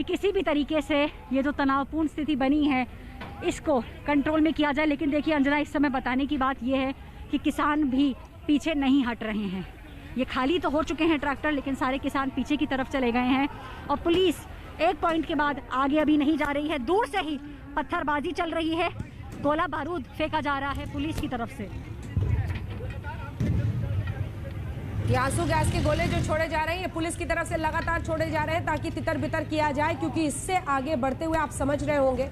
किसी भी तरीके से ये जो तनावपूर्ण स्थिति बनी है इसको कंट्रोल में किया जाए। लेकिन देखिए अंजना, इस समय बताने की बात ये है कि किसान भी पीछे नहीं हट रहे हैं। ये खाली तो हो चुके हैं ट्रैक्टर, लेकिन सारे किसान पीछे की तरफ चले गए हैं और पुलिस एक पॉइंट के बाद आगे अभी नहीं जा रही है। दूर से ही पत्थरबाजी चल रही है, गोला बारूद फेंका जा रहा है पुलिस की तरफ से। ये आंसू गैस के गोले जो छोड़े जा रहे हैं ये पुलिस की तरफ से लगातार छोड़े जा रहे हैं ताकि तितर बितर किया जाए, क्योंकि इससे आगे बढ़ते हुए आप समझ रहे होंगे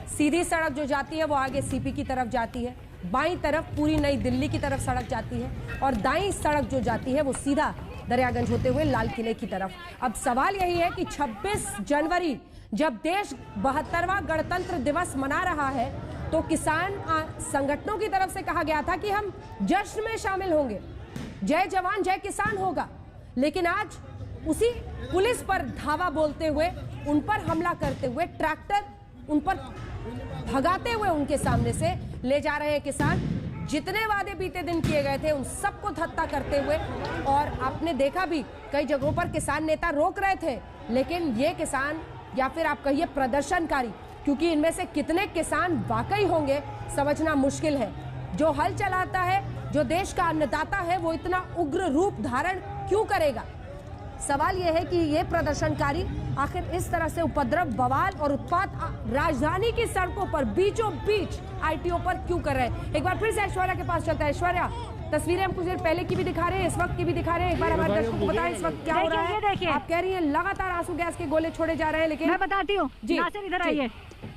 सीधी सड़क जो जाती है वो आगे सीपी की तरफ जाती है, बाईं तरफ पूरी नई दिल्ली की तरफ सड़क जाती है और दाईं सड़क जो जाती है वो सीधा दरियागंज होते हुए लाल किले की तरफ। अब सवाल यही है कि 26 जनवरी जब देश 72वां गणतंत्र दिवस मना रहा है तो किसान संगठनों की तरफ से कहा गया था कि हम जश्न में शामिल होंगे, जय जवान जय किसान होगा, लेकिन आज उसी पुलिस पर धावा बोलते हुए, उन पर हमला करते हुए, ट्रैक्टर उन पर भगाते हुए उनके सामने से ले जा रहे हैं किसान। जितने वादे बीते दिन किए गए थे उन सबको धत्ता करते हुए, और आपने देखा भी कई जगहों पर किसान नेता रोक रहे थे, लेकिन ये किसान या फिर आप कहिए प्रदर्शनकारी, क्योंकि इनमें से कितने किसान वाकई होंगे समझना मुश्किल है। जो हल चलाता है, जो देश का अन्नदाता है, वो इतना उग्र रूप धारण क्यों करेगा? सवाल यह है कि ये प्रदर्शनकारी आखिर इस तरह से उपद्रव, बवाल और उत्पात राजधानी की सड़कों पर बीचों बीच आईटीओ पर क्यों कर रहे हैं? एक बार फिर से ऐश्वर्या के पास चलता है। ऐश्वर्या, तस्वीरें हम कुछ देर पहले की भी दिखा रहे हैं, इस वक्त की भी दिखा रहे हैं, एक बार हमारे दर्शकों को बताएं इस वक्त क्या हो रहा है। देखिए, आप कह रही हैं लगातार आंसू गैस के गोले छोड़े जा रहे हैं, लेकिन मैं बताती हूँ, नासिर इधर आइए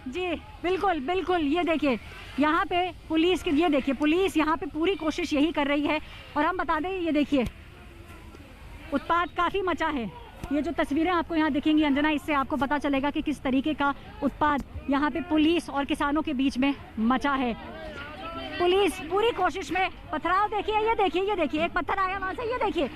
जी। बिल्कुल बिल्कुल, ये देखिए यहाँ पे पुलिस की, ये देखिए पुलिस यहाँ पे पूरी कोशिश यही कर रही है। और हम बता दें, ये देखिए उत्पात काफ़ी मचा है। ये जो तस्वीरें आपको यहाँ दिखेंगी अंजना, इससे आपको पता चलेगा कि किस तरीके का उत्पात यहाँ पे पुलिस और किसानों के बीच में मचा है। पुलिस पूरी कोशिश में, पथराव देखिए, ये देखिए एक पत्थर आया वहाँ से, ये देखिए,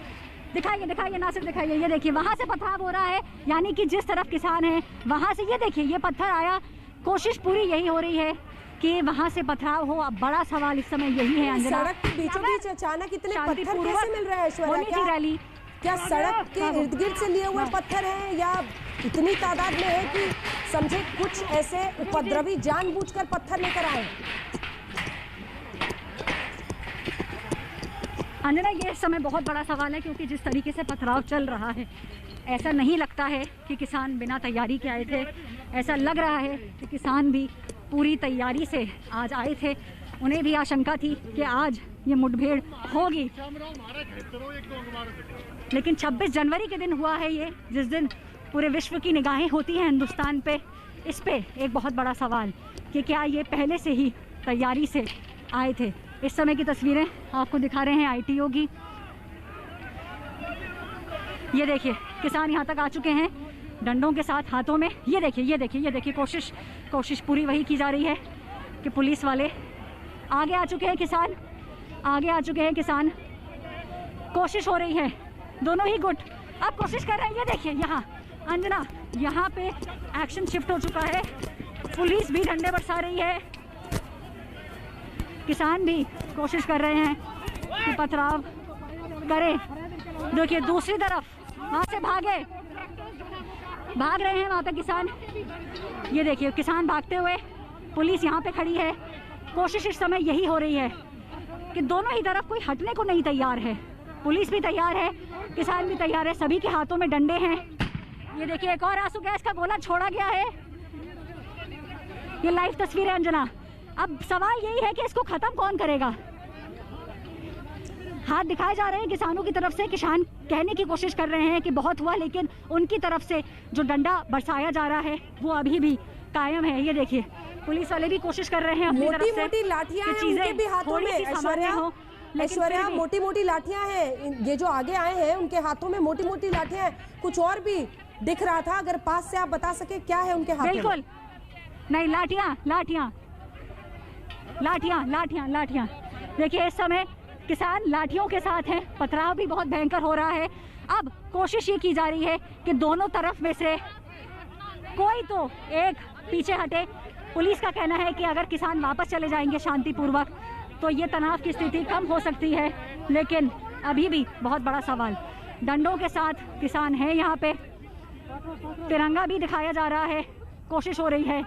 दिखाइए नासिर दिखाइए, ये देखिए वहाँ से पथराव हो रहा है, यानी कि जिस तरफ किसान है वहाँ से ये देखिए ये पत्थर आया। कोशिश पूरी यही हो रही है कि वहाँ से पथराव हो। अब बड़ा सवाल इस समय यही है अंजना, सड़क के बीचों बीच अचानक इतने पत्थर कैसे मिल रहे हैं? ऐश्वर्या, रैली क्या सड़क के इर्द गिर्द से लिए हुए पत्थर हैं या इतनी तादाद में है कि समझे कुछ ऐसे उपद्रवी जानबूझकर पत्थर लेकर आए? अंजना, ये समय बहुत बड़ा सवाल है, क्योंकि जिस तरीके से पथराव चल रहा है ऐसा नहीं लगता है कि किसान बिना तैयारी के आए थे। ऐसा लग रहा है कि किसान भी पूरी तैयारी से आज आए थे। उन्हें भी आशंका थी कि आज ये मुठभेड़ होगी, लेकिन 26 जनवरी के दिन हुआ है ये, जिस दिन पूरे विश्व की निगाहें होती हैं हिंदुस्तान पे। इस पे एक बहुत बड़ा सवाल कि क्या ये पहले से ही तैयारी से आए थे। इस समय की तस्वीरें आपको दिखा रहे हैं आईटीओ की। ये देखिए किसान यहाँ तक आ चुके हैं डंडों के साथ हाथों में। ये देखिए कोशिश पूरी वही की जा रही है कि पुलिस वाले आगे आ चुके हैं, किसान कोशिश हो रही है, दोनों ही गुट अब कोशिश कर रहे हैं। ये देखिए यहाँ अंजना, यहाँ पे एक्शन शिफ्ट हो चुका है, पुलिस भी डंडे बरसा रही है, किसान भी कोशिश कर रहे हैं कि पथराव करें। देखिए दूसरी तरफ वहाँ से भाग रहे हैं वहाँ पे किसान। ये देखिए किसान भागते हुए, पुलिस यहाँ पे खड़ी है। कोशिश इस समय यही हो रही है कि दोनों ही तरफ कोई हटने को नहीं तैयार है। पुलिस भी तैयार है, किसान भी तैयार है, सभी के हाथों में डंडे हैं। ये देखिए एक और आंसू गैस का गोला छोड़ा गया है। ये लाइव तस्वीर है अंजना। अब सवाल यही है कि इसको खत्म कौन करेगा। हाथ दिखाए जा रहे हैं किसानों की तरफ से, किसान कहने की कोशिश कर रहे हैं कि बहुत हुआ, लेकिन उनकी तरफ से जो डंडा बरसाया जा रहा है वो अभी भी कायम है। ये देखिए पुलिस वाले भी कोशिश कर रहे हैं अपनी तरफ से, मोटी लाठियां हैं उनके भी हाथों में। ऐश्वर्या मोटी लाठियां हैं, ये जो आगे आए हैं उनके हाथों में मोटी लाठियां हैं। कुछ और भी दिख रहा था, अगर पास से आप बता सके क्या है उनके हाथों में? बिल्कुल नहीं, लाठियां। देखिए इस समय किसान लाठियों के साथ हैं, पथराव भी बहुत भयंकर हो रहा है। अब कोशिश ये की जा रही है कि दोनों तरफ में से कोई तो एक पीछे हटे। पुलिस का कहना है कि अगर किसान वापस चले जाएंगे शांतिपूर्वक तो ये तनाव की स्थिति कम हो सकती है, लेकिन अभी भी बहुत बड़ा सवाल, डंडों के साथ किसान है यहाँ पे। तिरंगा भी दिखाया जा रहा है। कोशिश हो रही है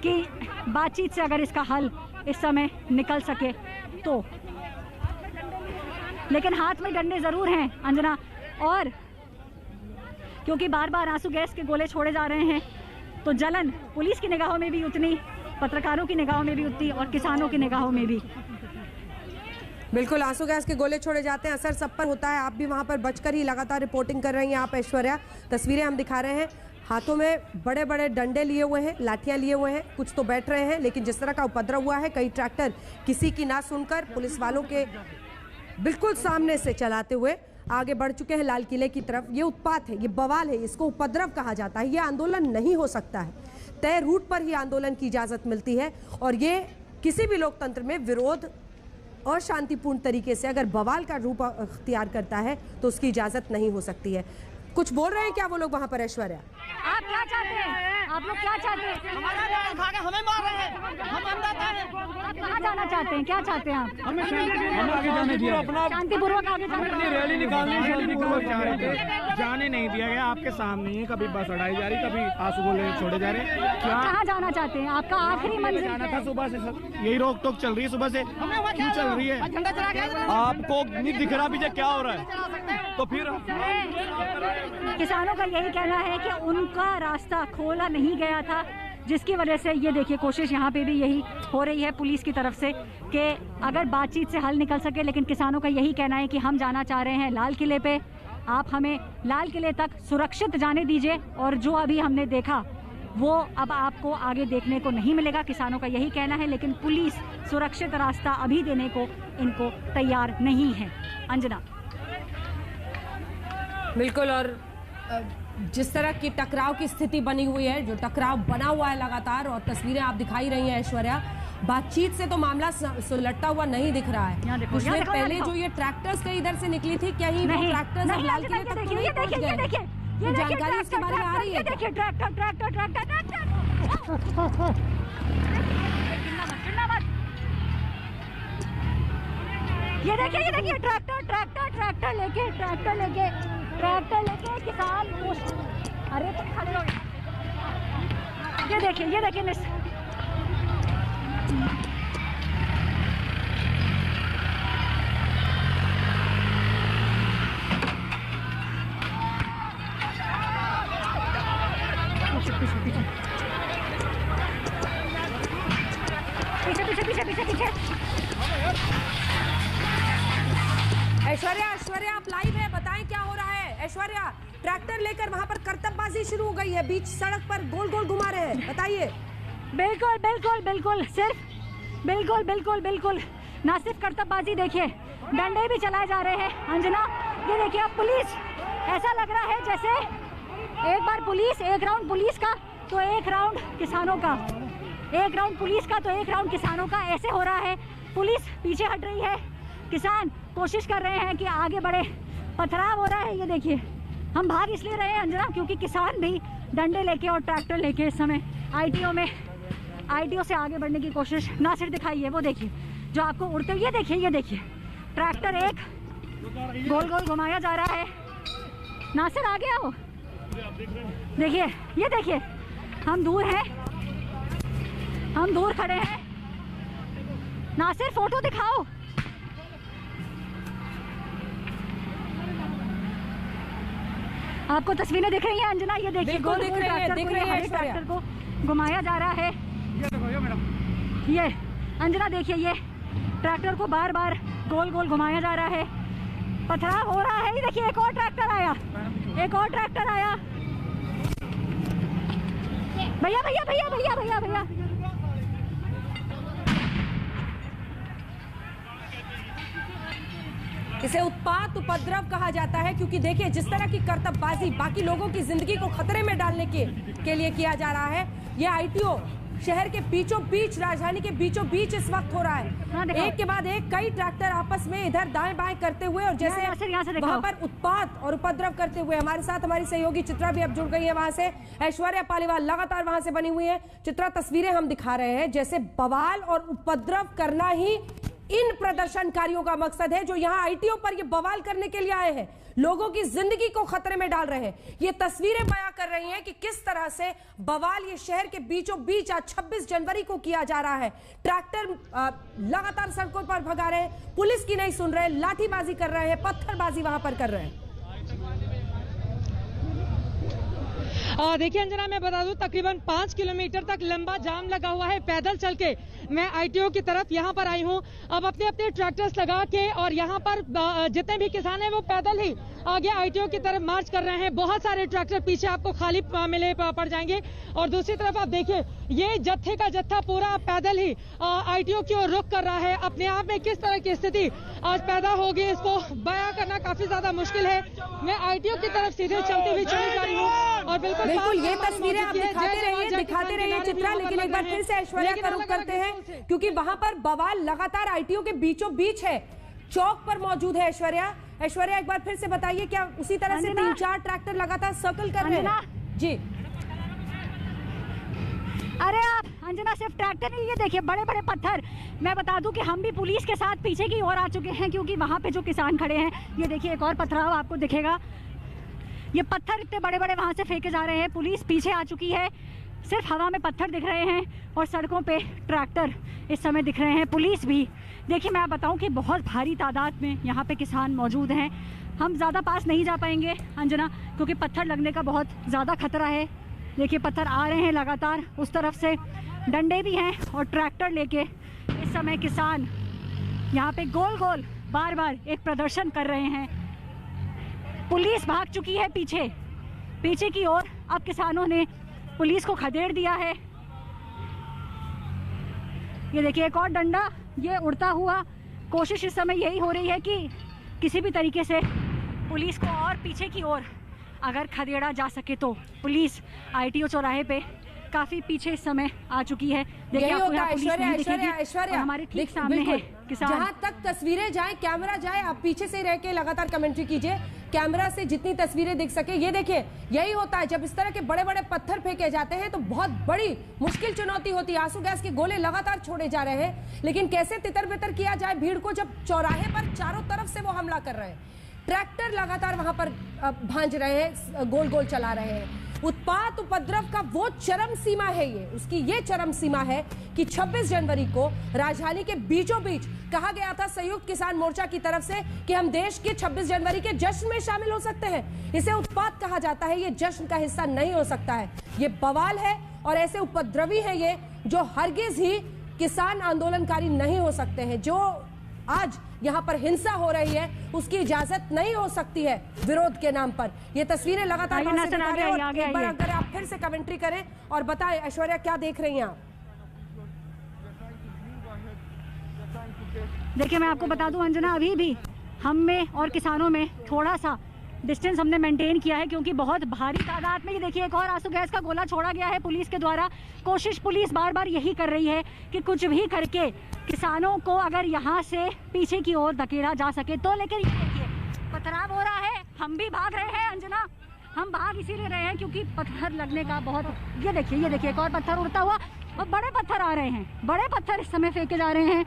कि बातचीत से अगर इसका हल इस समय निकल सके तो, लेकिन हाथ में डंडे जरूर हैं अंजना, और क्योंकि बार बार आंसू गैस के गोले छोड़े जा रहे हैं तो जलन पुलिस की निगाहों में भी उतनी, पत्रकारों की निगाहों में भी उतनी और किसानों की निगाहों में भी। बिल्कुल, आंसू गैस के गोले छोड़े जाते हैं, असर सब पर होता है। आप भी वहां पर बचकर ही लगातार रिपोर्टिंग कर रही हैं। आप ऐश्वर्या, तस्वीरें हम दिखा रहे हैं, हाथों में बड़े बड़े डंडे लिए हुए हैं, लाठियां लिए हुए हैं, कुछ तो बैठ रहे हैं, लेकिन जिस तरह का उपद्रव हुआ है, कई ट्रैक्टर किसी की ना सुनकर पुलिस वालों के बिल्कुल सामने से चलाते हुए आगे बढ़ चुके हैं लाल किले की तरफ। ये उत्पात है, ये बवाल है, इसको उपद्रव कहा जाता है। ये आंदोलन नहीं हो सकता है, तय रूट पर ही आंदोलन की इजाजत मिलती है, और ये किसी भी लोकतंत्र में विरोध और शांतिपूर्ण तरीके से अगर बवाल का रूप अख्तियार करता है तो उसकी इजाजत नहीं हो सकती है। कुछ बोल रहे हैं क्या वो लोग वहां पर? ऐश्वर्या, आप क्या चाहते हैं? आप लोग क्या चाहते हैं? हमें मार रहे हैं, हम अन्नदाता हैं। आप कहाँ जाना चाहते हैं? क्या चाहते हैं आप? हमें आगे जाने दिया, अपना शांतिपूर्वक आगे अपनी रैली निकालने शांतिपूर्वक जा रहे थे, जाने नहीं दिया गया। आपके सामने ही कभी बस उड़ाई जा रही, कभी आंसू गोले छोड़े जा रहे। क्या कहाँ जाना चाहते हैं? आपका आखिरी मंजिल जाना था सुबह से, सर यही रोक टोक चल रही है सुबह से। क्यों चल रही है? आपको नहीं दिख रहा पीछे क्या हो रहा है? तो फिर किसानों का यही कहना है कि उनका रास्ता खोला नहीं गया था, जिसकी वजह से ये देखिए कोशिश यहाँ पे भी यही हो रही है पुलिस की तरफ से कि अगर बातचीत से हल निकल सके। लेकिन किसानों का यही कहना है कि हम जाना चाह रहे हैं लाल किले पे, आप हमें लाल किले तक सुरक्षित जाने दीजिए, और जो अभी हमने देखा वो अब आपको आगे देखने को नहीं मिलेगा। किसानों का यही कहना है, लेकिन पुलिस सुरक्षित रास्ता अभी देने को इनको तैयार नहीं है। अंजना, बिल्कुल, और जिस तरह की टकराव की स्थिति बनी हुई है, जो टकराव बना हुआ है लगातार, और तस्वीरें आप दिखाई रही हैं ऐश्वर्या, बातचीत से तो मामला सुलटता हुआ नहीं दिख रहा है। देखो, उसमें देखो, पहले देखो। जो ये ट्रैक्टर्स कहीं इधर से निकली थी, क्या ही वो ट्रैक्टर्स अब लाल किले तक तो नहीं पहुंच गए? ये जानकारी इसके बारे में आ रही है? देखिए ट्रैक्टर ट्रैक्टर ट्रैक्टर ट्रैक्टर ये देखिए ट्रैक्टर ट्रैक्टर ट्रैक्टर लेके किसान, अरे तुम खड़े हो, ये देखिए पीछे। ऐश्वर्या आप लाइव है, बताएं क्या हो रहा है? ऐश्वर्या, ट्रैक्टर लेकर वहां पर करतबबाजी शुरू हो गई है, बीच सड़क पर गोल गोल घुमा रहे हैं, बताइए। बिल्कुल ना सिर्फ करतबबाजी, देखिए डंडे भी चलाए जा रहे हैं। अंजना, ये देखिए अब पुलिस, ऐसा लग रहा है जैसे एक बार पुलिस, एक राउंड पुलिस का तो एक राउंड किसानों का, एक राउंड पुलिस का तो एक राउंड किसानों का, ऐसे हो रहा है। पुलिस पीछे हट रही है, किसान कोशिश कर रहे हैं कि आगे बढ़े, पथराव हो रहा है। ये देखिए, हम भाग इसलिए रहे हैं अंजना क्योंकि किसान भी डंडे लेके और ट्रैक्टर लेके इस समय आईटीओ से आगे बढ़ने की कोशिश। नासिर दिखाइए, वो देखिए जो आपको उड़ते, ये देखिए ट्रैक्टर एक गोल गोल घुमाया जा रहा है। नासिर आ गया हो, देखिए, ये देखिए, हम दूर खड़े हैं। नासिर फोटो दिखाओ। आपको तस्वीरें दिख रही हैं अंजना? ये देखिए बिल्कुल दिख रही है, ट्रैक्टर को घुमाया जा रहा है। ये अंजना देखिए, ये ट्रैक्टर को बार बार गोल गोल घुमाया जा रहा है, पथराव हो रहा है। ये देखिए एक और ट्रैक्टर आया। भैया इसे उत्पात, उपद्रव कहा जाता है, क्योंकि देखिए जिस तरह की करतबबाजी बाकी लोगों की जिंदगी को खतरे में डालने के लिए किया जा रहा है। ये आईटीओ शहर के बीचों बीच, राजधानी के बीचों बीच इस वक्त हो रहा है। एक के बाद एक कई ट्रैक्टर आपस में इधर दाएं बाएं करते हुए, और जैसे वहां पर उत्पात और उपद्रव करते हुए। हमारे साथ हमारी सहयोगी चित्रा भी अब जुड़ गई है वहां से। ऐश्वर्या पालीवाल लगातार वहां से बनी हुई है। चित्रा, तस्वीरें हम दिखा रहे हैं, जैसे बवाल और उपद्रव करना ही इन प्रदर्शनकारियों का मकसद है जो यहाँ आईटीओ पर ये बवाल करने के लिए आए हैं, लोगों की जिंदगी को खतरे में डाल रहे हैं। ये तस्वीरें बयां कर रही हैं कि किस तरह से बवाल ये शहर के बीचों बीच आज 26 जनवरी को किया जा रहा है। ट्रैक्टर लगातार सड़कों पर भगा रहे हैं, पुलिस की नहीं सुन रहे, लाठीबाजी कर रहे हैं, पत्थरबाजी वहां पर कर रहे हैं। देखिए अंजना, मैं बता दूं तकरीबन 5 किलोमीटर तक लंबा जाम लगा हुआ है। पैदल चल के मैं आईटीओ की तरफ यहाँ पर आई हूँ। अब अपने अपने ट्रैक्टर्स लगा के और यहाँ पर जितने भी किसान हैं वो पैदल ही आगे आईटीओ की तरफ मार्च कर रहे हैं। बहुत सारे ट्रैक्टर पीछे आपको खाली मिले पड़ जाएंगे। और दूसरी तरफ आप देखिए, ये जत्थे का जत्था पूरा पैदल ही आईटीओ की ओर रुख कर रहा है। अपने आप में किस तरह की स्थिति आज पैदा होगी इसको बयां करना काफी ज्यादा मुश्किल है। मैं आईटीओ की तरफ सीधे चलती हुई चली जा रही हूँ और बिल्कुल ये तस्वीरें आप दिखाते रहिए चित्रा, लेकिन एक बार फिर से ऐश्वर्या का रुख करते हैं क्योंकि वहां पर बवाल लगातार आईटीओ के बीचों बीच है, चौक पर मौजूद है। ऐश्वर्या एक बार फिर से बताइए, क्या उसी तरह से 3-4 ट्रैक्टर लगातार सर्कल कर रहे हैं? जी अरे आप अंजना, सिर्फ ट्रैक्टर नहीं, ये देखिए बड़े बड़े पत्थर। मैं बता दूं कि हम भी पुलिस के साथ पीछे की ओर आ चुके हैं क्योंकि वहां पे जो किसान खड़े हैं, ये देखिए एक और पथराव आपको दिखेगा। ये पत्थर इतने बड़े बड़े वहां से फेंके जा रहे हैं, पुलिस पीछे आ चुकी है। सिर्फ हवा में पत्थर दिख रहे हैं और सड़कों पे ट्रैक्टर इस समय दिख रहे हैं, पुलिस भी। देखिए मैं बताऊं कि बहुत भारी तादाद में यहाँ पे किसान मौजूद हैं। हम ज़्यादा पास नहीं जा पाएंगे अंजना, क्योंकि पत्थर लगने का बहुत ज़्यादा खतरा है। देखिए पत्थर आ रहे हैं लगातार, उस तरफ से डंडे भी हैं और ट्रैक्टर लेके इस समय किसान यहाँ पे गोल गोल बार बार एक प्रदर्शन कर रहे हैं। पुलिस भाग चुकी है पीछे की ओर। अब किसानों ने पुलिस को खदेड़ दिया है। ये देखिए एक और डंडा ये उड़ता हुआ। कोशिश इस समय यही हो रही है कि किसी भी तरीके से पुलिस को और पीछे की ओर अगर खदेड़ा जा सके तो। पुलिस आईटीओ चौराहे पे काफी पीछे इस समय आ चुकी है। देखिए ऐश्वर्या हमारे ठीक सामने है किसान। जहां तक तस्वीरें जाए, कैमरा जाए, आप पीछे से रह के लगातार कमेंट्री कीजिए, कैमरा से जितनी तस्वीरें दिख सके। ये देखिए, यही होता है जब इस तरह के बड़े बड़े पत्थर फेंके जाते हैं तो बहुत बड़ी मुश्किल चुनौती होती है। आंसू गैस के गोले लगातार छोड़े जा रहे हैं, लेकिन कैसे तितर बितर किया जाए भीड़ को जब चौराहे पर चारों तरफ से वो हमला कर रहे हैं। ट्रैक्टर लगातार वहां पर भांज रहे हैं, गोल गोल चला रहे हैं। उत्पात उपद्रव का वो चरम सीमा है, ये चरम सीमा है कि 26 जनवरी को राजधानी के बीचों बीच कहा गया था संयुक्त किसान मोर्चा की तरफ से कि हम देश के 26 जनवरी के जश्न में शामिल हो सकते हैं। इसे उत्पात कहा जाता है, ये जश्न का हिस्सा नहीं हो सकता है। ये बवाल है और ऐसे उपद्रवी है ये जो हरगिज ही किसान आंदोलनकारी नहीं हो सकते हैं। जो आज यहाँ पर हिंसा हो रही है उसकी इजाजत नहीं हो सकती है विरोध के नाम पर। ये तस्वीरें लगातार एक बार अगर आप फिर से कमेंट्री करें और बताएं ऐश्वर्या क्या देख रही हैं आप? देखिए मैं आपको बता दूं अंजना, अभी भी हम में और किसानों में थोड़ा सा डिस्टेंस हमने मेंटेन किया है क्योंकि बहुत भारी तादाद में। ये देखिए एक और आंसू गैस का गोला छोड़ा गया है पुलिस के द्वारा। पुलिस बार बार यही कर रही है कि कुछ भी करके किसानों को अगर यहाँ से पीछे की ओर धकेला जा सके तो। लेकिन ये देखिए पथराव हो रहा है, हम भी भाग रहे हैं अंजना। हम भाग इसीलिए रहे हैं क्योंकि पत्थर लगने का बहुत। ये देखिए एक और पत्थर उड़ता हुआ और बड़े पत्थर आ रहे हैं, बड़े पत्थर इस समय फेंके जा रहे हैं।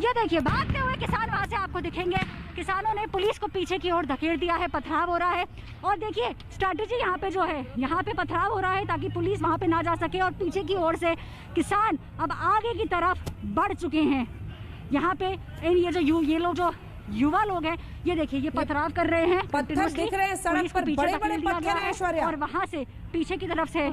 ये देखिए भागते हुए किसान वहां से आपको दिखेंगे। किसानों ने पुलिस को पीछे की ओर धकेल दिया है, पथराव हो रहा है। और देखिए स्ट्रैटेजी यहाँ पे जो है, यहाँ पे पथराव हो रहा है ताकि पुलिस वहां पे ना जा सके और पीछे की ओर से किसान अब आगे की तरफ बढ़ चुके हैं। यहाँ पे ये लोग जो युवा लोग हैं, ये देखिए ये पथराव कर रहे हैं, पत्थर दिख रहे हैं सड़क पर, बड़े-बड़े पत्थर हैं ऐश्वर्या। और वहां से पीछे की तरफ से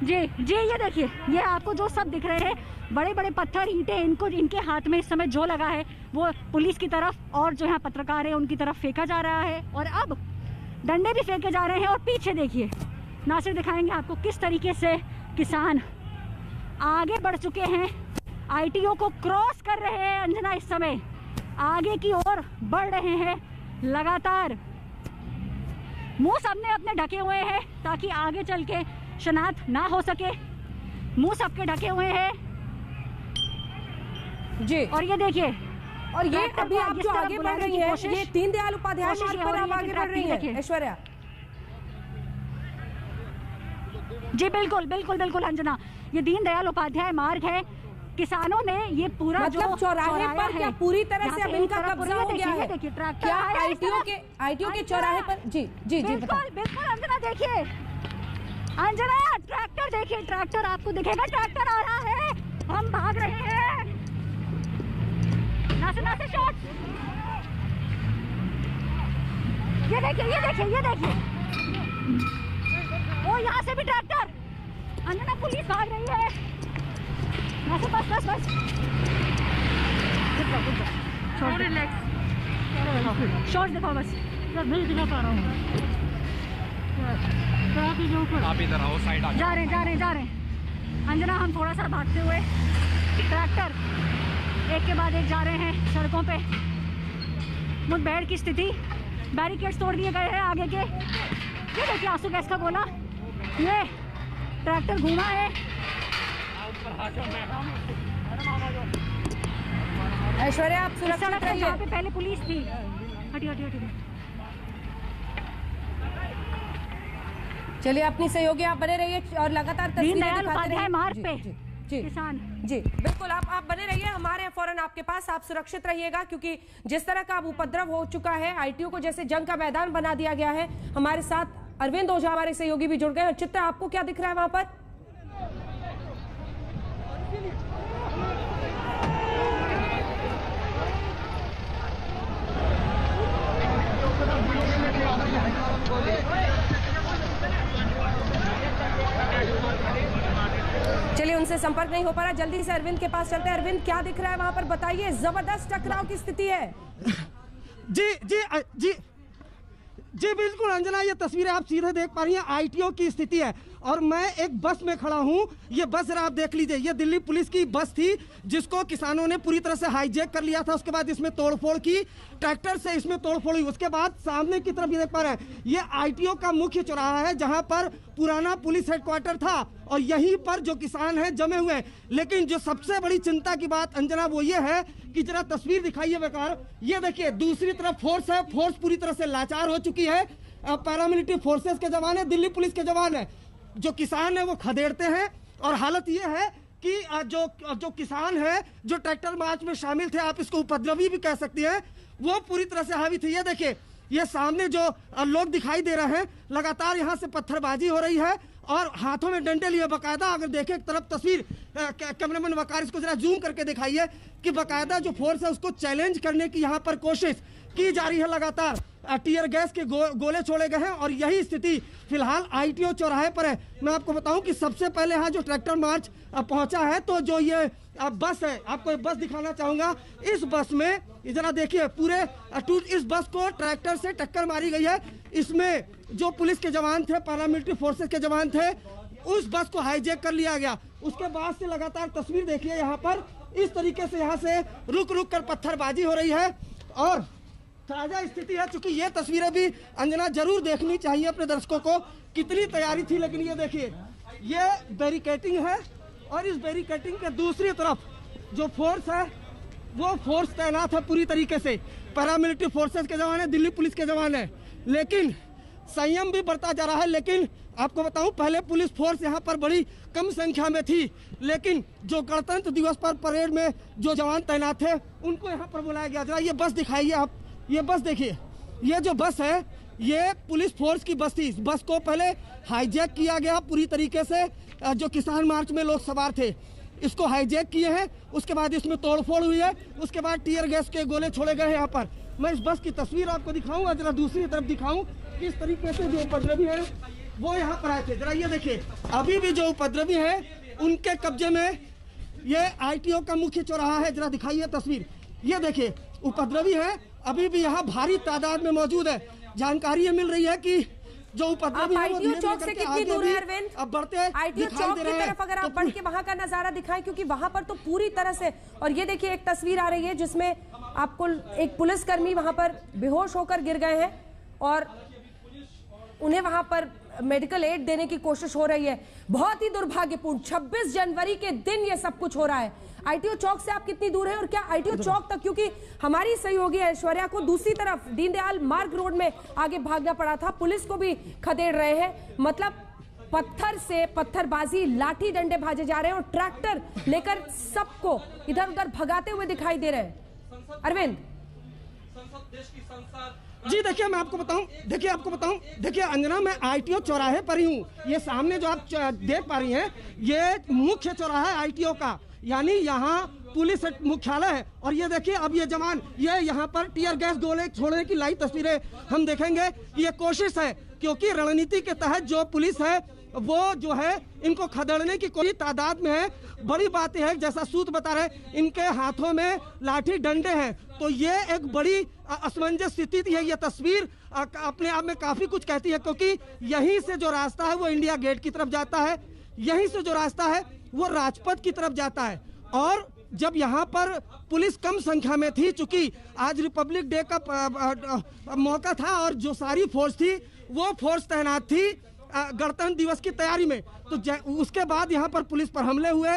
जी ये देखिए, ये आपको जो सब दिख रहे हैं बड़े बड़े पत्थर, ईंटें, इनके हाथ में इस समय जो लगा है वो पुलिस की तरफ और जो यहाँ पत्रकार है उनकी तरफ फेंका जा रहा है। और अब डंडे भी फेंके जा रहे हैं। और पीछे देखिए, नासिर दिखाएंगे आपको किस तरीके से किसान आगे बढ़ चुके हैं, आईटीओ को क्रॉस कर रहे हैं अंजना। इस समय आगे की ओर बढ़ रहे हैं लगातार। मुंह सबने अपने ढके हुए हैं ताकि आगे चल के शनाख्त ना हो सके। मुंह सबके ढके हुए हैं जी। और ये देखिए, और ये अभी आप जो आगे बढ़ रही है, ये दीनदयाल उपाध्याय मार्ग पर आप आगे बढ़ रही है ऐश्वर्या। जी बिल्कुल अंजना, ये दीनदयाल उपाध्याय मार्ग है। किसानों ने ये पूरा मतलब चौराहे पर क्या पूरी तरह से अब इनका कब्जा हो गया है? क्या आईटीओ के चौराहे पर? जी जी जी बिल्कुल बिल्कुल अंजना देखिए, अंजना ट्रैक्टर देखिए, ट्रैक्टर आपको दिखेगा, ट्रैक्टर आ रहा है, हम भाग रहे हैं। नासे शॉट, ये देखिए ये देखिए ये देखिए, ओ यहाँ से भी ट्रैक्टर, अंजना पुलिस भाग रही है। नासे बस बस बस, शॉट दिखाओ बस, नहीं दिखा पा रहा हूँ। आप इधर आओ, साइड आ जा रहे हैं अंजना, हम थोड़ा सा भागते हुए, ट्रैक्टर एक के बाद एक जा रहे हैं सड़कों पे। मुठभेड़ की स्थिति, बैरिकेड्स तोड़ दिए गए हैं आगे के। ये देखिए आंसू गैस का गोला, ये ट्रैक्टर घूमा है। ऐश्वर्या आप सुरक्षित रहिए। जहाँ पे पहले पुलिस थी, हटी। चलिए अपनी सहयोगी आप बने रहिए और लगातार तस्वीरें दिखाते रहिए। मार्ग पे जी किसान, जी बिल्कुल आप बने रहिए, हमारे फौरन आपके पास, आप सुरक्षित रहिएगा क्योंकि जिस तरह का अब उपद्रव हो चुका है, आईटीओ को जैसे जंग का मैदान बना दिया गया है। हमारे साथ अरविंद ओझा हमारे सहयोगी भी जुड़ गए हैं। चित्र आपको क्या दिख रहा है वहां पर? चलिए उनसे संपर्क नहीं हो पा रहा, जल्दी से अरविंद के पास चलते हैं। अरविंद क्या दिख रहा है वहां पर, बताइए। जबरदस्त टकराव की स्थिति है। जी जी जी जी बिल्कुल अंजना, ये तस्वीरें आप सीधे देख पा रही हैं, आईटीओ की स्थिति है और मैं एक बस में खड़ा हूं। ये बस जरा आप देख लीजिए, ये दिल्ली पुलिस की बस थी जिसको किसानों ने पूरी तरह से हाईजैक कर लिया था। उसके बाद इसमें तोड़फोड़ की, ट्रैक्टर से इसमें तोड़फोड़ हुई। उसके बाद सामने की तरफ ये देख पा रहे हैं, ये आईटीओ का मुख्य चौराहा है जहां पर पुराना पुलिस हेडक्वार्टर था और यहीं पर जो किसान हैं जमे हुए हैं। लेकिन जो सबसे बड़ी चिंता की बात अंजना वो ये है कि जरा तस्वीर दिखाइए बेकार, ये देखिए दूसरी तरफ फोर्स है, फोर्स पूरी तरह से लाचार हो चुकी है। पैरामिलिट्री फोर्सेस के जवान है, दिल्ली पुलिस के जवान है, जो किसान है वो खदेड़ते हैं। और हालत ये है कि जो किसान है जो ट्रैक्टर मार्च में शामिल थे, आप इसको उपद्रवी भी कह सकती हैं, वो पूरी तरह से हावी थे। ये देखिए, ये सामने जो लोग दिखाई दे रहे हैं, लगातार यहाँ से पत्थरबाजी हो रही है और हाथों में डंडे लिए बाकायदा। अगर देखें एक तरफ तस्वीर, कैमरामैन वकार इसको जरा जूम करके दिखाइए कि बाकायदा जो फोर्स है उसको चैलेंज करने की यहाँ पर कोशिश की जा रही है। लगातार टीयर गैस के गोले छोड़े गए हैं और यही स्थिति फिलहाल आईटीओ चौराहे पर है। मैं आपको बताऊं कि सबसे पहले यहाँ जो ट्रैक्टर मार्च पहुंचा है, तो जो ये बस है, आपको एक बस दिखाना चाहूंगा। इस बस में जरा देखिए, पूरे इस बस को ट्रैक्टर से टक्कर मारी गई है। इसमें जो पुलिस के जवान थे, पैरामिलिट्री फोर्सेस के जवान थे, उस बस को हाईजैक कर लिया गया। उसके बाद से लगातार तस्वीर देखिए, यहाँ पर इस तरीके से यहाँ से रुक रुक कर पत्थरबाजी हो रही है और ताजा स्थिति है। चूंकि ये तस्वीरें भी अंजना जरूर देखनी चाहिए अपने दर्शकों को, कितनी तैयारी थी। लेकिन ये देखिए, ये बैरिकेटिंग है और इस बैरिकेटिंग के दूसरी तरफ जो फोर्स है वो फोर्स तैनात है पूरी तरीके से। पैरामिलिट्री फोर्सेस के जवान है, दिल्ली पुलिस के जवान है, लेकिन संयम भी बढ़ता जा रहा है। लेकिन आपको बताऊं, पहले पुलिस फोर्स यहाँ पर बड़ी कम संख्या में थी, लेकिन जो गणतंत्र दिवस पर परेड में जो जवान तैनात थे उनको यहाँ पर बुलाया गया। जरा ये बस दिखाइए आप, ये बस देखिए, ये जो बस है ये पुलिस फोर्स की बस थी। इस बस को पहले हाईजैक किया गया पूरी तरीके से। जो किसान मार्च में लोग सवार थे इसको हाईजैक किए हैं, उसके बाद इसमें तोड़फोड़ हुई है, उसके बाद टीयर गैस के गोले छोड़े गए हैं। यहाँ पर मैं इस बस की तस्वीर आपको दिखाऊं, जरा दूसरी तरफ दिखाऊं किस तरीके से जो उपद्रवी है वो यहाँ पर आए थे। जरा ये देखिए, अभी भी जो उपद्रवी है उनके कब्जे में ये आईटीओ का मुख्य चौराहा है। जरा दिखाइए तस्वीर, ये देखिए उपद्रवी है, अभी भी यहाँ भारी तादाद में मौजूद है। जानकारी ये मिल रही है कि जो उपद्रवी है वो आईटीओ चौक से कितनी दूर है अरविंद? अब बढ़ते आईटीओ चौक की तरफ अगर आप बढ़ के वहां का नजारा दिखाएं, क्योंकि वहां पर तो पूरी तरह से, और ये देखिए एक तस्वीर आ रही है जिसमें आपको एक पुलिसकर्मी वहां पर बेहोश होकर गिर गए हैं और उन्हें वहां पर मेडिकल एड देने की कोशिश हो रही है। बहुत ही दुर्भाग्यपूर्ण, 26 जनवरी के दिन ये सब कुछ हो रहा है। आईटीओ चौक से आप कितनी दूर है और क्या आईटीओ चौक तक, क्योंकि हमारी सहयोगी ऐश्वर्या को दूसरी तरफ दीनदयाल मार्ग रोड में आगे भागना पड़ा था, पुलिस को भी खदेड़ रहे हैं। मतलब पत्थर से पत्थरबाजी, लाठी डंडे भाजे जा रहे हैं और ट्रैक्टर लेकर सबको इधर उधर भगाते हुए दिखाई दे रहे हैं। अरविंद जी देखिए, मैं आपको बताऊं, देखिए अंजना, मैं आईटीओ चौराहे पर ही हूँ। ये सामने जो आप देख पा रही हैं, ये मुख्य चौराहा है आईटीओ का, यानी यहाँ पुलिस मुख्यालय है। और ये देखिए, अब ये जवान ये यहाँ पर टीयर गैस गोले छोड़ने की लाइव तस्वीरें हम देखेंगे। ये कोशिश है, क्योंकि रणनीति के तहत जो पुलिस है वो जो है इनको खदेड़ने की कोई तादाद में है। बड़ी बात है, जैसा सूत्र बता रहे, इनके हाथों में लाठी डंडे हैं। तो ये एक बड़ी असमंजस स्थिति है। ये तस्वीर अपने आप में काफी कुछ कहती है, क्योंकि यहीं से जो रास्ता है वो इंडिया गेट की तरफ जाता है, यहीं से जो रास्ता है वो राजपथ की तरफ जाता है। और जब यहाँ पर पुलिस कम संख्या में थी, चूंकि आज रिपब्लिक डे का मौका था और जो सारी फोर्स थी वो फोर्स तैनात थी गणतंत्र दिवस की तैयारी में, तो उसके बाद यहाँ पर पुलिस पर हमले हुए।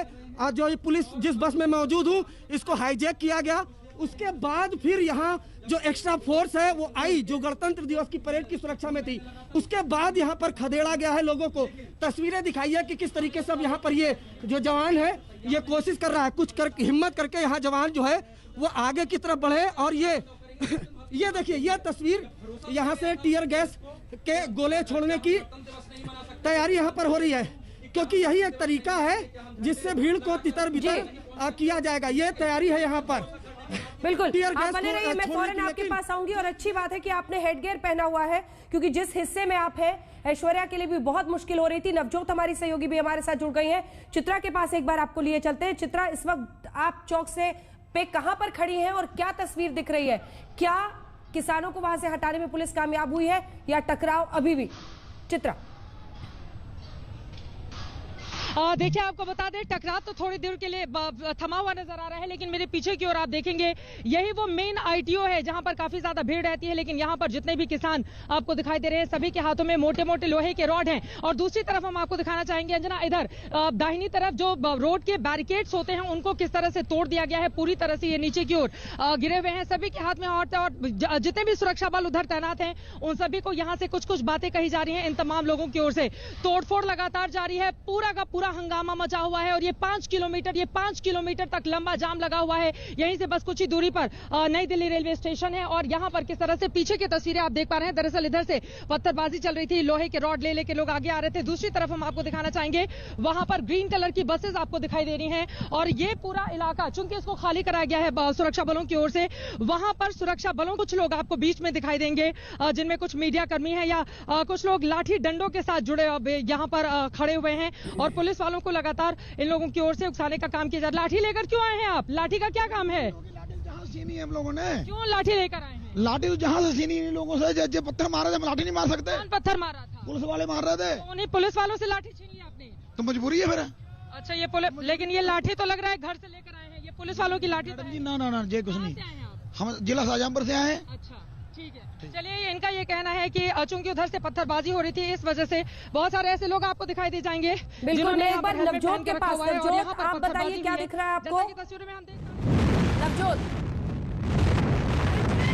जो ये पुलिस जिस बस में मौजूद हूँ, इसको हाईजैक किया गया। उसके बाद फिर यहाँ जो एक्स्ट्रा फोर्स है वो आई, जो गणतंत्र दिवस की परेड की सुरक्षा में थी। उसके बाद यहाँ पर खदेड़ा गया है लोगों को। तस्वीरें दिखाई है कि किस तरीके से अब यहाँ पर ये जो जवान है ये कोशिश कर रहा है, कुछ कर हिम्मत करके यहाँ जवान जो है वो आगे की तरफ बढ़े। और ये देखिए, ये तस्वीर यहाँ से टीयर गैस के गोले छोड़ने की तैयारी यहाँ पर हो रही है, क्योंकि यही एक तरीका है जिससे भीड़ को तितर बितर किया जाएगा। ये तैयारी है यहाँ पर। बिल्कुल, आप बने रहिए, मैं फौरन आपके पास आऊंगी। और अच्छी बात है कि आपने हेडगियर पहना हुआ है, क्योंकि जिस हिस्से में आप हैं, ऐश्वर्या के लिए भी बहुत मुश्किल हो रही थी। नवजोत हमारी सहयोगी भी हमारे साथ जुड़ गई हैं। चित्रा के पास एक बार आपको लिए चलते हैं। चित्रा, इस वक्त आप चौक से पे कहां पर खड़ी हैं और क्या तस्वीर दिख रही है? क्या किसानों को वहां से हटाने में पुलिस कामयाब हुई है या टकराव अभी भी? चित्रा, देखिए, आपको बता दें, टकराव तो थोड़ी देर के लिए थमा हुआ नजर आ रहा है, लेकिन मेरे पीछे की ओर आप देखेंगे, यही वो मेन आईटीओ है जहां पर काफी ज्यादा भीड़ रहती है। लेकिन यहां पर जितने भी किसान आपको दिखाई दे रहे हैं, सभी के हाथों में मोटे मोटे लोहे के रॉड हैं। और दूसरी तरफ हम आपको दिखाना चाहेंगे अंजना, इधर दाहिनी तरफ जो रोड के बैरिकेड्स होते हैं उनको किस तरह से तोड़ दिया गया है। पूरी तरह से ये नीचे की ओर गिरे हुए हैं, सभी के हाथ में। और जितने भी सुरक्षा बल उधर तैनात हैं, उन सभी को यहाँ से कुछ कुछ बातें कही जा रही हैं। इन तमाम लोगों की ओर से तोड़फोड़ लगातार जारी है, पूरा का पूरा हंगामा मचा हुआ है। और ये 5 किलोमीटर तक लंबा जाम लगा हुआ है। यहीं से बस कुछ ही दूरी पर नई दिल्ली रेलवे स्टेशन है। और यहाँ पर किस तरह से पीछे की तस्वीरें आप देख पा रहे हैं। दरअसल इधर से पत्थरबाजी चल रही थी, लोहे के रॉड ले लेके लोग आगे आ रहे थे। दूसरी तरफ हम आपको दिखाना चाहेंगे, वहां पर ग्रीन कलर की बसेस आपको दिखाई दे रही हैं। और ये पूरा इलाका, चूंकि इसको खाली कराया गया है सुरक्षा बलों की ओर से, वहां पर सुरक्षा बलों कुछ लोग आपको बीच में दिखाई देंगे, जिनमें कुछ मीडिया कर्मी हैं या कुछ लोग लाठी डंडों के साथ जुड़े यहाँ पर खड़े हुए हैं। और पुलिस वालों को लगातार इन लोगों की ओर से उकसाने का काम किया जा रहा है। लाठी लेकर क्यों आए हैं आप? लाठी का क्या काम है? जहाँ सीनी हम लोगों ने, क्यों लाठी लेकर आए हैं? लाठी तो जहाँ से सीनी इन लोगों से जो पत्थर मारा था, लाठी नहीं मार सकते। कौन पत्थर मारा था? पुलिस वाले मार रहे थे। तो उन्हीं पुलिस वालों से लाठी छीन ली आपने? तो मजबूरी है फिर। अच्छा, ये पुलिस, लेकिन ये लाठी तो लग रहा है घर से लेकर आए हैं। ये पुलिस वालों की लाठी जी? ना ये कुछ नहीं, हम जिला शाहजहांपुर से आए हैं। अच्छा, ठीक है। चलिए, इनका ये कहना है कि चूंकि उधर से पत्थरबाजी हो रही थी, इस वजह से बहुत सारे ऐसे लोग आपको दिखाई दे जाएंगे। बिल्कुल, मैं एक बार नवजोत के पास, नवजोत आप बताइए क्या दिख रहा है आपको? तस्वीरों में हम देख रहे हैं नवजोत,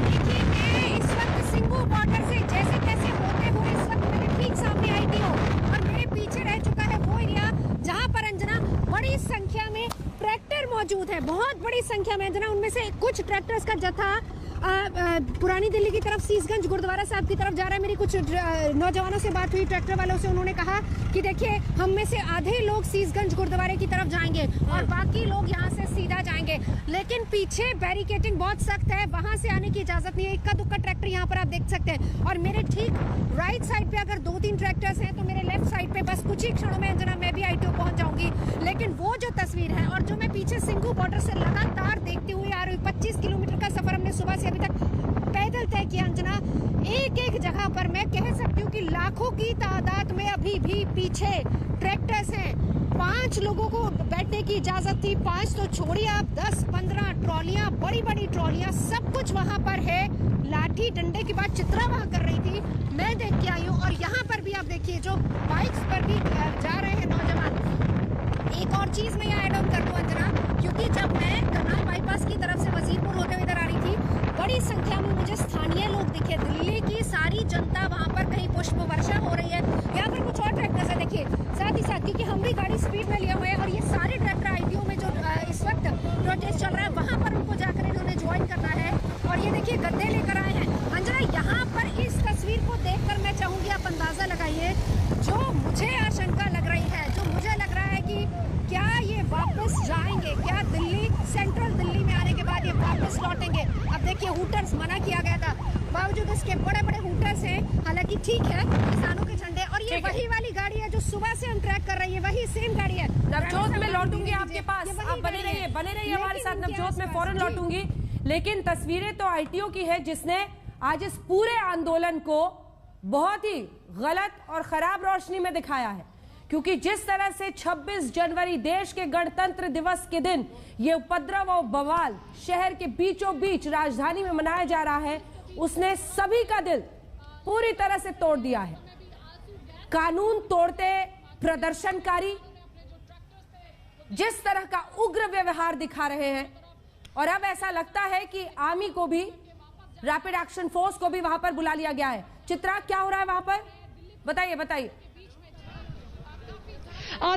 देखिए, मैं इस वक्त सिंगू बॉर्डर से जैसे तैसे होते हुए इस वक्त मेरे ठीक सामने आईटीओ और मेरे पीछे रह चुका है वो एरिया जहां पर अंजना बड़ी संख्या में ट्रैक्टर मौजूद है, बहुत बड़ी संख्या में अंजना। उनमें से कुछ ट्रैक्टर्स का जत्था पुरानी दिल्ली की तरफ सीसगंज गुरुद्वारा साहब की तरफ जा रहा है। मेरी कुछ नौजवानों से बात हुई, ट्रैक्टर वालों से, उन्होंने कहा कि देखिए, हम में से आधे लोग सीसगंज गुरुद्वारे की तरफ जाएंगे और बाकी लोग यहाँ से सीधा जाएंगे। लेकिन पीछे बैरिकेटिंग बहुत सख्त है, वहां से आने की इजाजत नहीं है। इक्का दुक्का ट्रैक्टर यहाँ पर आप देख सकते हैं। और मेरे ठीक राइट साइड पे अगर 2-3 ट्रैक्टर्स हैं, तो मेरे लेफ्ट साइड पे बस कुछ ही क्षणों में अंजना मैं भी आईटीओ पहुंच जाऊंगी। लेकिन वो जो तस्वीर है और जो मैं पीछे सिंगू बॉर्डर से लगातार देखती हुई आ रही हूँ, 25 किलोमीटर का सफर हमने सुबह से अभी तक पैदल तय किया अंजना। एक एक जगह पर मैं कह सकती हूँ कि लाखों की तादाद में अभी भी पीछे ट्रैक्टर्स हैं। 5 लोगों को बैठने की इजाजत थी, 5 तो छोड़िए आप, 10-15 ट्रॉलियां, बड़ी बड़ी ट्रॉलियां, सब कुछ वहां पर है। लाठी डंडे की बात चित्रा वहां कर रही थी, मैं देख के आई हूँ। और यहाँ पर भी आप देखिए, जो बाइक्स पर भी जा रहे हैं नौजवान। एक और चीज मैं यहाँ एड ऑन कर दूं अंजना, क्योंकि जब मैं करनाल बाईपास की तरफ से वजीरपुर होते हुए इधर आ रही थी, बड़ी संख्या में मुझे स्थानीय लोग दिखे। दिल्ली की सारी जनता वहां पर, कहीं पुष्प वर्षा हो रही है, यहाँ पर कुछ और ट्रैक्टर्स है, देखिए क्योंकि हम भी गाड़ी स्पीड में लिए हुए हैं और ये सारे ट्रैक्टर आईटीओ में जो इस वक्त प्रोटेस्ट चल रहा है वहाँ पर उनको जाकर इन्होंने ज्वाइन करना है। और ये देखिए गद्दे लेकर आए हैं। अंजना, यहाँ पर इस तस्वीर को देखकर मैं चाहूंगी आप अंदाजा लगाइए, जो मुझे आशंका लग रही है, जो मुझे लग रहा है कि क्या ये वापस जाएंगे, क्या दिल्ली, सेंट्रल दिल्ली में आने के बाद ये वापस लौटेंगे। अब देखिए हूटर्स मना किया गया था, बावजूद इसके बड़े बड़े हूटर्स हैं। हालांकि ठीक है, किसानों के झंडे, और ये वही वाली गाड़ी है जो सुबह से हम ट्रैक कर रही है, वही सेम गाड़ी है। नवजोत में लौटूंगी आपके पास, आप बने रहिए हमारे साथ। नवजोत में फौरन लौटूंगी, लेकिन तस्वीरें तो आईटीओ की है जिसने आज इस पूरे आंदोलन को बहुत ही गलत और खराब रोशनी में दिखाया है। क्योंकि जिस तरह से 26 जनवरी देश के गणतंत्र दिवस के दिन ये उपद्रव और बवाल शहर के बीचों बीच राजधानी में मनाया जा रहा है, उसने सभी का दिल पूरी तरह से तोड़ दिया है। कानून तोड़ते प्रदर्शनकारी जिस तरह का उग्र व्यवहार दिखा रहे हैं, और अब ऐसा लगता है कि आर्मी को भी, रैपिड एक्शन फोर्स को भी वहां पर बुला लिया गया है। चित्रा, क्या हो रहा है वहां पर, बताइए।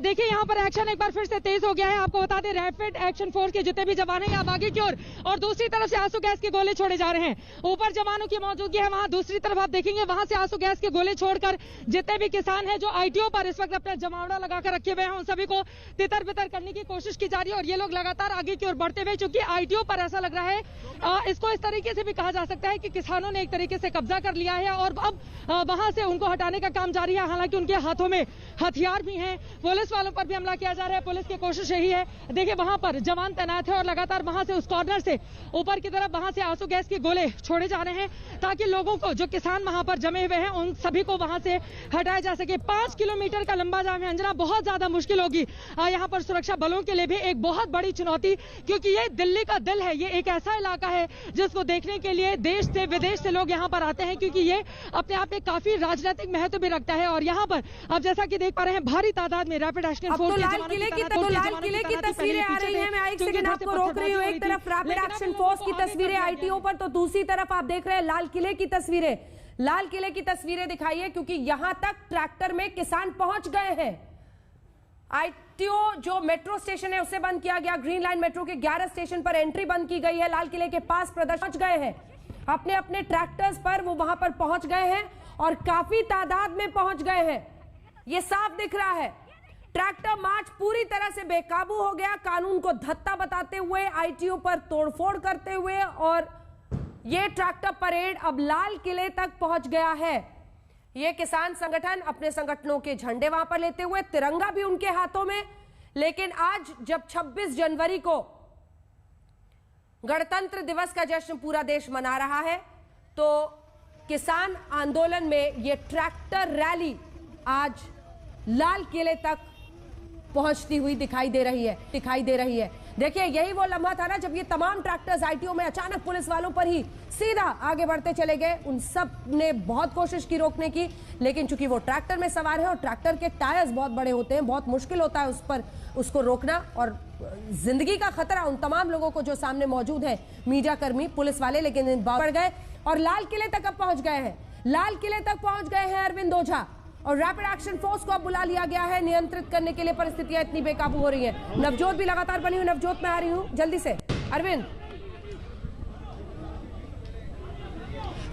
देखिए यहाँ पर एक्शन एक बार फिर से तेज हो गया है। आपको बता दें, रैपिड एक्शन फोर्स के जितने भी जवान हैं यहाँ आगे की ओर, और दूसरी तरफ से आंसू गैस के गोले छोड़े जा रहे हैं। ऊपर जवानों की मौजूदगी है, वहां दूसरी तरफ आप देखेंगे वहां से आंसू गैस के गोले छोड़कर जितने भी किसान हैं जो आईटीओ पर इस वक्त अपना जमावड़ा लगाकर रखे हुए हैं, उन सभी को तितर बितर करने की कोशिश की जा रही है। और ये लोग लगातार आगे की ओर बढ़ते हुए, चूंकि आईटीओ पर ऐसा लग रहा है, इसको इस तरीके से भी कहा जा सकता है कि किसानों ने एक तरीके से कब्जा कर लिया है और अब वहां से उनको हटाने का काम जारी है। हालांकि उनके हाथों में हथियार भी हैं, पुलिस वालों पर भी हमला किया जा रहा है। पुलिस की कोशिश यही है, देखिए वहां पर जवान तैनात है और लगातार वहां से उस कॉर्नर से ऊपर की तरफ वहां से आंसू गैस के गोले छोड़े जा रहे हैं, ताकि लोगों को, जो किसान वहां पर जमे हुए हैं, उन सभी को वहां से हटाया जा सके। 5 किलोमीटर का लंबा जाम है अंजना, बहुत ज्यादा मुश्किल होगी यहाँ पर सुरक्षा बलों के लिए भी एक बहुत बड़ी चुनौती, क्योंकि ये दिल्ली का दिल है। ये एक ऐसा इलाका है जिसको देखने के लिए देश से विदेश से लोग यहाँ पर आते हैं, क्योंकि ये अपने आप में काफी राजनीतिक महत्व भी रखता है। और यहाँ पर अब जैसा कि देख पा रहे हैं, भारी तादाद में रैपिड एक्शन फोर्स लाल किले की तस्वीरें आ रही हैं। मैं एक सेकंड आपको रोक रही हूँ। एक तरफ रैपिड एक्शन फोर्स की तस्वीरें आईटीओ पर, तो दूसरी तरफ आप देख रहे हैं लाल किले की तस्वीरें। लाल किले की तस्वीरें दिखाइए, क्योंकि यहां तक ट्रैक्टर में किसान पहुंच गए हैं। आईटीओ जो मेट्रो स्टेशन है उसे बंद किया गया, ग्रीन लाइन मेट्रो के 11 स्टेशन पर एंट्री बंद की गई है। लाल किले के पास प्रदर्शन पहुंच गए हैं, अपने अपने ट्रैक्टर्स पर वो वहां पर पहुंच गए हैं और काफी तादाद में पहुंच गए हैं। ये साफ दिख रहा है। ट्रैक्टर मार्च पूरी तरह से बेकाबू हो गया, कानून को धत्ता बताते हुए, आईटीओ पर तोड़फोड़ करते हुए, और ये ट्रैक्टर परेड अब लाल किले तक पहुंच गया है। ये किसान संगठन अपने संगठनों के झंडे वहां पर लेते हुए, तिरंगा भी उनके हाथों में। लेकिन आज जब 26 जनवरी को गणतंत्र दिवस का जश्न पूरा देश मना रहा है, तो किसान आंदोलन में ये ट्रैक्टर रैली आज लाल किले तक पहुंचती हुई दिखाई दे रही है। देखिए, यही वो लम्हा था ना जब ये तमाम ट्रैक्टर्स आईटीओ में अचानक पुलिस वालों पर ही सीधा आगे बढ़ते चले गए। उन सब ने बहुत कोशिश की रोकने की, लेकिन चूंकि वो ट्रैक्टर में सवार है और ट्रैक्टर के टायर्स बहुत बड़े होते हैं, बहुत मुश्किल होता है उस पर उसको रोकना, और जिंदगी का खतरा उन तमाम लोगों को जो सामने मौजूद है, मीडिया कर्मी, पुलिस वाले, लेकिन बढ़ गए और लाल किले तक अब पहुंच गए हैं। लाल किले तक पहुंच गए हैं अरविंद ओझा, और रैपिड एक्शन फोर्स को अब बुला लिया गया है नियंत्रित करने के लिए। परिस्थितियां इतनी बेकाबू हो रही हैं। नवजोत भी लगातार बनी हुई, नवजोत में आ रही हूं जल्दी से। अरविंद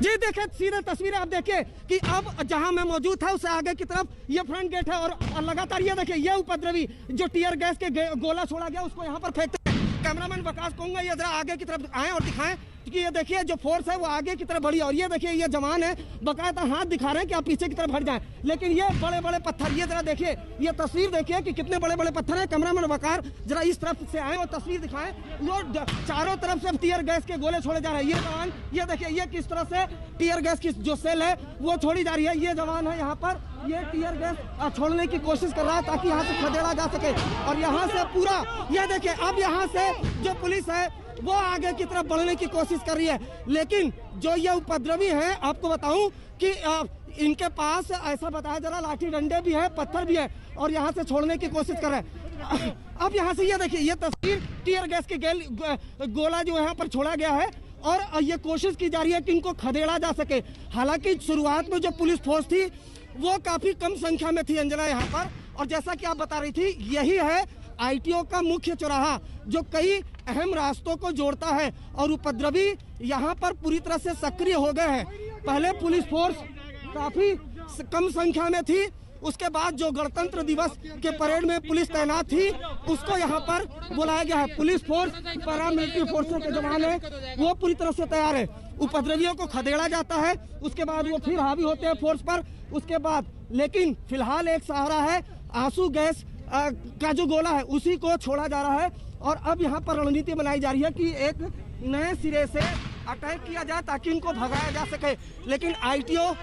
जी, देखिए सीधे तस्वीरें आप देखिए कि अब जहां मैं मौजूद था उससे आगे की तरफ ये फ्रंट गेट है, और लगातार ये देखिए ये उपद्रवी जो टीयर गैस के गोला छोड़ा गया उसको यहाँ पर फेंकते हैं। कैमरामैन विकास कहूंगा ये जरा आगे की तरफ आए और दिखाएं, क्योंकि ये देखिए जो फोर्स है वो आगे की तरफ बढ़ी है, और ये देखिए ये जवान है बकायदा हाथ दिखा रहे हैं कि आप पीछे की तरफ हट जाएं, लेकिन ये बड़े बड़े पत्थर, ये जरा देखिए, ये तस्वीर देखिए कि कितने बड़े बड़े पत्थर हैं। कैमरामैन वकार जरा इस तरफ से आए और तस्वीर दिखाएं, वो चारों तरफ से टीयर गैस के गोले छोड़े जा रहे हैं। ये जवान, ये देखिए ये किस तरह से टीयर गैस की जो सेल है वो छोड़ी जा रही है। ये जवान है यहाँ पर, ये टीयर गैस छोड़ने की कोशिश कर रहा है ताकि यहाँ से खदेड़ा जा सके, और यहाँ से पूरा ये देखिए अब यहाँ से जो पुलिस है वो आगे की तरफ बढ़ने की कोशिश कर रही है। लेकिन जो ये उपद्रवी हैं, आपको बताऊं कि इनके पास ऐसा बताया जरा लाठी डंडे भी है, पत्थर भी है, और यहाँ से छोड़ने की कोशिश कर रहे हैं। अब यहाँ से ये देखिए ये तस्वीर, टीयर गैस के गोला जो यहाँ पर छोड़ा गया है, और ये कोशिश की जा रही है कि इनको खदेड़ा जा सके। हालांकि शुरुआत में जो पुलिस फोर्स थी वो काफी कम संख्या में थी अंजना यहाँ पर, और जैसा कि आप बता रही थी, यही है आईटीओ का मुख्य चौराहा जो कई अहम रास्तों को जोड़ता है और उपद्रवी यहाँ पर पूरी तरह से सक्रिय हो गए हैं। पहले पुलिस फोर्स काफी कम संख्या में थी, उसके बाद जो गणतंत्र दिवस के परेड में पुलिस तैनात थी उसको यहाँ पर बुलाया गया है। पुलिस फोर्स, पैरामिलिट्री फोर्सों के जवान है, वो पूरी तरह से तैयार है। उपद्रवियों को खदेड़ा जाता है, उसके बाद वो फिर हावी होते हैं फोर्स पर, उसके बाद लेकिन फिलहाल एक सहारा है, आंसू गैस का जो गोला है उसी को छोड़ा जा रहा है। और अब यहाँ पर रणनीति बनाई जा रही है कि एक नए सिरे से अटैक किया जाए ताकि इनको भगाया जा सके, लेकिन आईटीओ